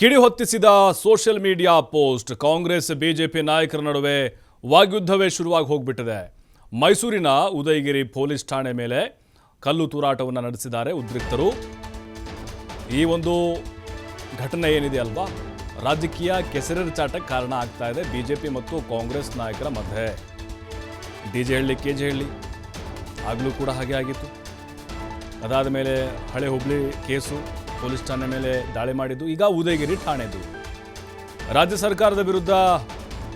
ಕಿಡಿ ಹೊತ್ತಿಸಿದ social media post Congress BJP ನಾಯಕರ ನಡುವೆ ವಾಗ್ಯುದ್ಧವೇ ಶುರುವಾಗಿ ಹೋಗ್ಬಿಟ್ಟಿದೆ. ಮೈಸೂರಿನ ಉದಯಗಿರಿ ಪೊಲೀಸ್ ಠಾಣೆ ಮೇಲೆ ಕಲ್ಲು ತೂರಾಟವನ್ನು ನಡೆಸಿದ್ದಾರೆ ಉದ್ರಿಕ್ತರು. ಈ ಒಂದು ಘಟನೆ ಏನಿದೆ ಅಲ್ವಾ, ರಾಜಕೀಯ ಕೆಸರೆರಚಾಟಕ್ಕೆ ಕಾರಣ ಆಗ್ತಾ ಇದೆ ಬಿಜೆಪಿ ಮತ್ತು ಕಾಂಗ್ರೆಸ್ ನಾಯಕರ ಮಧ್ಯೆ. ಡಿಜೆ ಹಳ್ಳಿ ಕೆಜೆ ಹಳ್ಳಿ ಆಗಲೂ ಕೂಡ ಹಾಗೆ ಆಗಿತ್ತು. ಅದಾದ ಮೇಲೆ ಹಳೆ ಹುಬ್ಳಿ ಕೇಸು, ಪೊಲೀಸ್ ಠಾಣೆ ಮೇಲೆ ದಾಳಿ ಮಾಡಿದ್ದು, ಈಗ ಉದಯಗಿರಿ ಠಾಣೆದು. ರಾಜ್ಯ ಸರ್ಕಾರದ ವಿರುದ್ಧ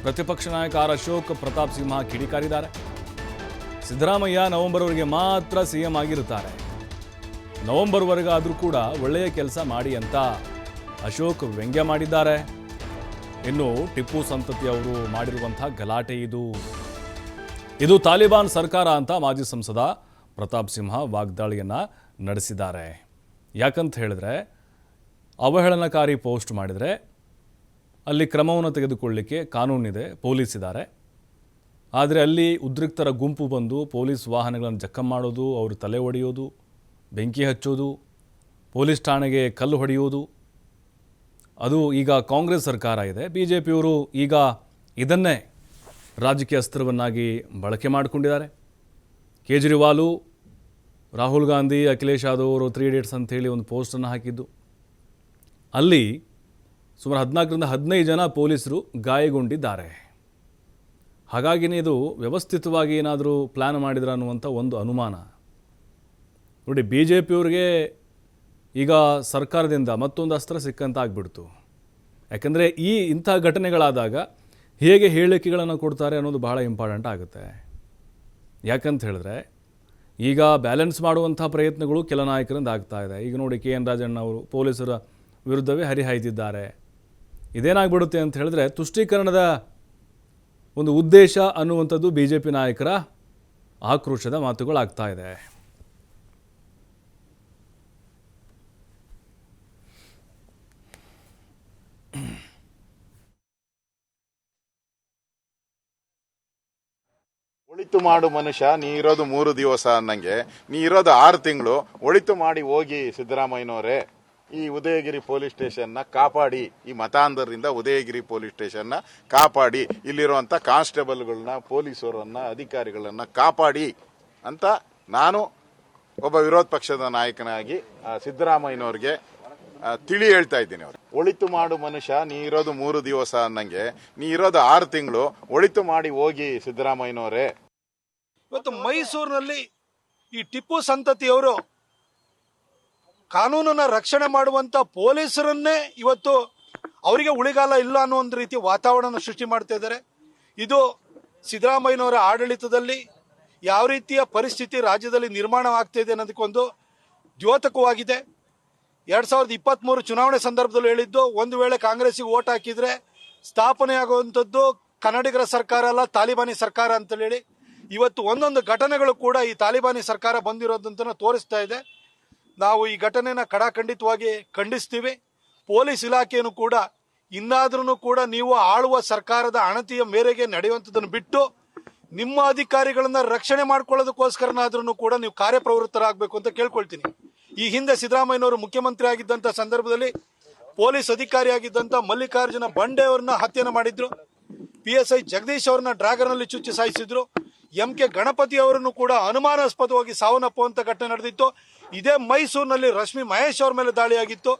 ಪ್ರತಿಪಕ್ಷ ನಾಯಕ ಆರ್ ಅಶೋಕ್ ಪ್ರತಾಪ್ ಸಿಂಹ ಕಿಡಿಕಾರಿದ್ದಾರೆ. ಸಿದ್ದರಾಮಯ್ಯ ನವೆಂಬರ್ವರೆಗೆ ಮಾತ್ರ ಸಿಎಂ ಆಗಿರುತ್ತಾರೆ, ನವೆಂಬರ್ವರೆಗಾದರೂ ಕೂಡ ಒಳ್ಳೆಯ ಕೆಲಸ ಮಾಡಿ ಅಂತ ಅಶೋಕ್ ವ್ಯಂಗ್ಯ ಮಾಡಿದ್ದಾರೆ. ಇನ್ನು ಟಿಪ್ಪು ಸಂತತಿ ಅವರು ಮಾಡಿರುವಂತಹ ಗಲಾಟೆ ಇದು ತಾಲಿಬಾನ್ ಸರ್ಕಾರ ಅಂತ ಮಾಜಿ ಸಂಸದ ಪ್ರತಾಪ್ ಸಿಂಹ ವಾಗ್ದಾಳಿಯನ್ನು ನಡೆಸಿದ್ದಾರೆ. ಯಾಕಂತ ಹೇಳಿದ್ರೆ, ಅವಹೇಳನಕಾರಿ ಪೋಸ್ಟ್ ಮಾಡಿದರೆ ಅಲ್ಲಿ ಕ್ರಮವನ್ನು ತೆಗೆದುಕೊಳ್ಳಲಿಕ್ಕೆ ಕಾನೂನಿದೆ, ಪೊಲೀಸ್ ಇದ್ದಾರೆ. ಆದರೆ ಅಲ್ಲಿ ಉದ್ರಿಕ್ತರ ಗುಂಪು ಬಂದು ಪೊಲೀಸ್ ವಾಹನಗಳನ್ನು ಜಖಂ ಮಾಡೋದು, ಅವರು ತಲೆ ಹೊಡೆಯೋದು, ಬೆಂಕಿ ಹಚ್ಚೋದು, ಪೊಲೀಸ್ ಠಾಣೆಗೆ ಕಲ್ಲು ಹೊಡೆಯೋದು, ಅದು ಈಗ ಕಾಂಗ್ರೆಸ್ ಸರ್ಕಾರ ಇದೆ. ಬಿ ಜೆ ಪಿಯವರು ಈಗ ಇದನ್ನೇ ರಾಜಕೀಯ ಅಸ್ತ್ರವನ್ನಾಗಿ ಬಳಕೆ ಮಾಡಿಕೊಂಡಿದ್ದಾರೆ. ಕೇಜ್ರಿವಾಲು, ರಾಹುಲ್ ಗಾಂಧಿ, ಅಖಿಲೇಶ್ ಯಾದವ್ ಅವರು 3 ಡೇಟ್ಸ್ ಅಂತೇಳಿ ಒಂದು ಪೋಸ್ಟನ್ನು ಹಾಕಿದ್ದು, ಅಲ್ಲಿ ಸುಮಾರು 14ರಿಂದ 15 ಜನ ಪೊಲೀಸರು ಗಾಯಗೊಂಡಿದ್ದಾರೆ. ಹಾಗಾಗಿನೇ ಇದು ವ್ಯವಸ್ಥಿತವಾಗಿ ಏನಾದರೂ ಪ್ಲ್ಯಾನ್ ಮಾಡಿದ್ರ ಅನ್ನುವಂಥ ಒಂದು ಅನುಮಾನ. ನೋಡಿ, ಬಿ ಜೆ ಪಿಯವ್ರಿಗೆ ಈಗ ಸರ್ಕಾರದಿಂದ ಮತ್ತೊಂದು ಅಸ್ತ್ರ ಸಿಕ್ಕಂತ ಆಗಿಬಿಡ್ತು. ಯಾಕಂದರೆ ಇಂಥ ಘಟನೆಗಳಾದಾಗ ಹೇಗೆ ಹೇಳಿಕೆಗಳನ್ನು ಕೊಡ್ತಾರೆ ಅನ್ನೋದು ಬಹಳ ಇಂಪಾರ್ಟೆಂಟ್ ಆಗುತ್ತೆ. ಯಾಕಂತ ಹೇಳಿದ್ರೆ, ಈಗ ಬ್ಯಾಲೆನ್ಸ್ ಮಾಡುವಂಥ ಪ್ರಯತ್ನಗಳು ಕೆಲ ನಾಯಕರಿಂದ ಆಗ್ತಾ ಇದೆ. ಈಗ ನೋಡಿ, KN ರಾಜಣ್ಣ ಅವರು ಪೊಲೀಸರ ವಿರುದ್ಧವೇ ಹರಿಹಾಯ್ದಿದ್ದಾರೆ. ಇದೇನಾಗ್ಬಿಡುತ್ತೆ ಅಂತ ಹೇಳಿದ್ರೆ, ತುಷ್ಟೀಕರಣದ ಒಂದು ಉದ್ದೇಶ ಅನ್ನುವಂಥದ್ದು ಬಿ ಜೆ ಪಿ ನಾಯಕರ ಆಕ್ರೋಶದ ಮಾತುಗಳಾಗ್ತಾ ಇದೆ. ಒಳಿತು ಮಾಡು ಮನುಷ್ಯ, ನೀ ಇರೋದು 3 ದಿವಸ ಅನ್ನಂಗೆ ನೀ ಇರೋದು 6 ತಿಂಗಳು. ಒಳಿತು ಮಾಡಿ ಹೋಗಿ ಸಿದ್ದರಾಮಯ್ಯನವರೇ, ಈ ಉದಯಗಿರಿ ಪೊಲೀಸ್ ಸ್ಟೇಷನ್ನ ಕಾಪಾಡಿ, ಈ ಮತಾಂಧರಿಂದ ಉದಯಗಿರಿ ಪೊಲೀಸ್ ಸ್ಟೇಷನ್ನ ಕಾಪಾಡಿ, ಇಲ್ಲಿರುವಂತ ಕಾನ್ಸ್ಟೇಬಲ್ಗಳನ್ನ, ಪೊಲೀಸರನ್ನ, ಅಧಿಕಾರಿಗಳನ್ನ ಕಾಪಾಡಿ ಅಂತ ನಾನು ಒಬ್ಬ ವಿರೋಧ ಪಕ್ಷದ ನಾಯಕನಾಗಿ ಸಿದ್ದರಾಮಯ್ಯನವ್ರಿಗೆ ತಿಳಿ ಹೇಳ್ತಾ ಇದ್ದೀನಿ. ಅವ್ರು ಒಳಿತು ಮಾಡು ಮನುಷ್ಯ, ನೀ ಇರೋದು 3 ದಿವಸ ಅನ್ನಂಗೆ ನೀ ಇರೋದು 6 ತಿಂಗಳು. ಒಳಿತು ಮಾಡಿ ಹೋಗಿ ಸಿದ್ದರಾಮಯ್ಯನವರೇ. ಇವತ್ತು ಮೈಸೂರಿನಲ್ಲಿ ಈ ಟಿಪ್ಪು ಸಂತತಿಯವರು ಕಾನೂನನ್ನ ರಕ್ಷಣೆ ಮಾಡುವಂತ ಪೊಲೀಸರನ್ನೇ ಇವತ್ತು ಅವರಿಗೆ ಉಳಿಗಾಲ ಇಲ್ಲ ಅನ್ನೋ ಒಂದು ರೀತಿ ವಾತಾವರಣ ಸೃಷ್ಟಿ ಮಾಡ್ತಾ ಇದ್ದಾರೆ. ಇದು ಸಿದ್ದರಾಮಯ್ಯನವರ ಆಡಳಿತದಲ್ಲಿ ಯಾವ ರೀತಿಯ ಪರಿಸ್ಥಿತಿ ರಾಜ್ಯದಲ್ಲಿ ನಿರ್ಮಾಣ ಆಗ್ತಾ ಇದೆ ಅನ್ನೋದಕ್ಕೊಂದು ದ್ಯೋತಕವಾಗಿದೆ. 2023 ಚುನಾವಣೆ ಸಂದರ್ಭದಲ್ಲಿ ಹೇಳಿದ್ದು, ಒಂದು ವೇಳೆ ಕಾಂಗ್ರೆಸ್ಸಿಗೆ ಓಟ್ ಹಾಕಿದ್ರೆ ಸ್ಥಾಪನೆ ಆಗುವಂಥದ್ದು ಕನ್ನಡಿಗರ ಸರ್ಕಾರ ಅಲ್ಲ, ತಾಲಿಬಾನಿ ಸರ್ಕಾರ ಅಂತ ಹೇಳಿ ಇವತ್ತು ಒಂದೊಂದು ಘಟನೆಗಳು ಕೂಡ ಈ ತಾಲಿಬಾನಿ ಸರ್ಕಾರ ಬಂದಿರೋದಂತ ತೋರಿಸ್ತಾ ಇದೆ. ನಾವು ಈ ಘಟನೆನ ಖಂಡಿತವಾಗಿ ಖಂಡಿಸ್ತೀವಿ. ಪೊಲೀಸ್ ಇಲಾಖೆಯನ್ನು ಕೂಡ ಇನ್ನಾದ್ರೂ ಕೂಡ ನೀವು ಆಳುವ ಸರ್ಕಾರದ ಅಣತಿಯ ಮೇರೆಗೆ ನಡೆಯುವಂಥದ್ದನ್ನು ಬಿಟ್ಟು ನಿಮ್ಮ ಅಧಿಕಾರಿಗಳನ್ನ ರಕ್ಷಣೆ ಮಾಡ್ಕೊಳ್ಳೋದಕ್ಕೋಸ್ಕರನಾದ್ರೂ ಕೂಡ ನೀವು ಕಾರ್ಯಪ್ರವೃತ್ತರಾಗಬೇಕು ಅಂತ ಕೇಳ್ಕೊಳ್ತೀನಿ. ಈ ಹಿಂದೆ ಸಿದ್ದರಾಮಯ್ಯನವರು ಮುಖ್ಯಮಂತ್ರಿ ಆಗಿದ್ದಂಥ ಸಂದರ್ಭದಲ್ಲಿ ಪೊಲೀಸ್ ಅಧಿಕಾರಿಯಾಗಿದ್ದಂಥ ಮಲ್ಲಿಕಾರ್ಜುನ ಬಂಡೆ ಅವರನ್ನ ಹತ್ಯೆಯನ್ನು ಮಾಡಿದ್ರು. PSI ಜಗದೀಶ್ ಅವರನ್ನ ಡ್ರ್ಯಾಗನ್ನಲ್ಲಿ ಚುಚ್ಚಿ ಸಾಯಿಸಿದ್ರು. MK ಗಣಪತಿ ಅವರನ್ನು ಕೂಡ ಅನುಮಾನಾಸ್ಪದವಾಗಿ ಸಾವನ್ನಪ್ಪುವಂತ ಘಟನೆ ನಡೆದಿತ್ತು. ಇದೇ ಮೈಸೂರಿನಲ್ಲಿ ರಶ್ಮಿ ಮಹೇಶ್ ಅವರ ಮೇಲೆ ದಾಳಿಯಾಗಿತ್ತು.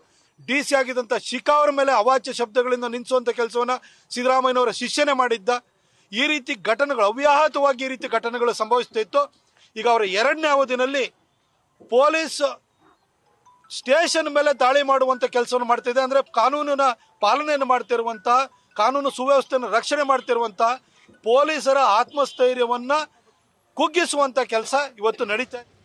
DC ಆಗಿದ್ದಂಥ ಶಿಖಾ ಅವರ ಮೇಲೆ ಅವಾಚ್ಯ ಶಬ್ದಗಳಿಂದ ನಿಲ್ಲಿಸುವಂತ ಕೆಲಸವನ್ನ ಸಿದ್ದರಾಮಯ್ಯನವರ ಶಿಷ್ಯನೇ ಮಾಡಿದ್ದ. ಈ ರೀತಿ ಘಟನೆಗಳು ಅವ್ಯಾಹತವಾಗಿ ಈ ರೀತಿ ಘಟನೆಗಳು ಸಂಭವಿಸ್ತಾ ಇತ್ತು. ಈಗ ಅವರ 2ನೇ ಅವಧಿನಲ್ಲಿ ಪೊಲೀಸ್ ಸ್ಟೇಷನ್ ಮೇಲೆ ದಾಳಿ ಮಾಡುವಂತ ಕೆಲಸವನ್ನು ಮಾಡ್ತಿದೆ. ಅಂದ್ರೆ ಕಾನೂನಿನ ಪಾಲನೆಯನ್ನು ಮಾಡ್ತಿರುವಂತಹ, ಕಾನೂನು ಸುವ್ಯವಸ್ಥೆಯನ್ನು ರಕ್ಷಣೆ ಮಾಡ್ತಿರುವಂತಹ ಪೊಲೀಸರ ಆತ್ಮಸ್ಥೈರ್ಯವನ್ನ ಕುಗ್ಗಿಸುವಂತ ಕೆಲಸ ಇವತ್ತು ನಡೀತಾ ಇದೆ.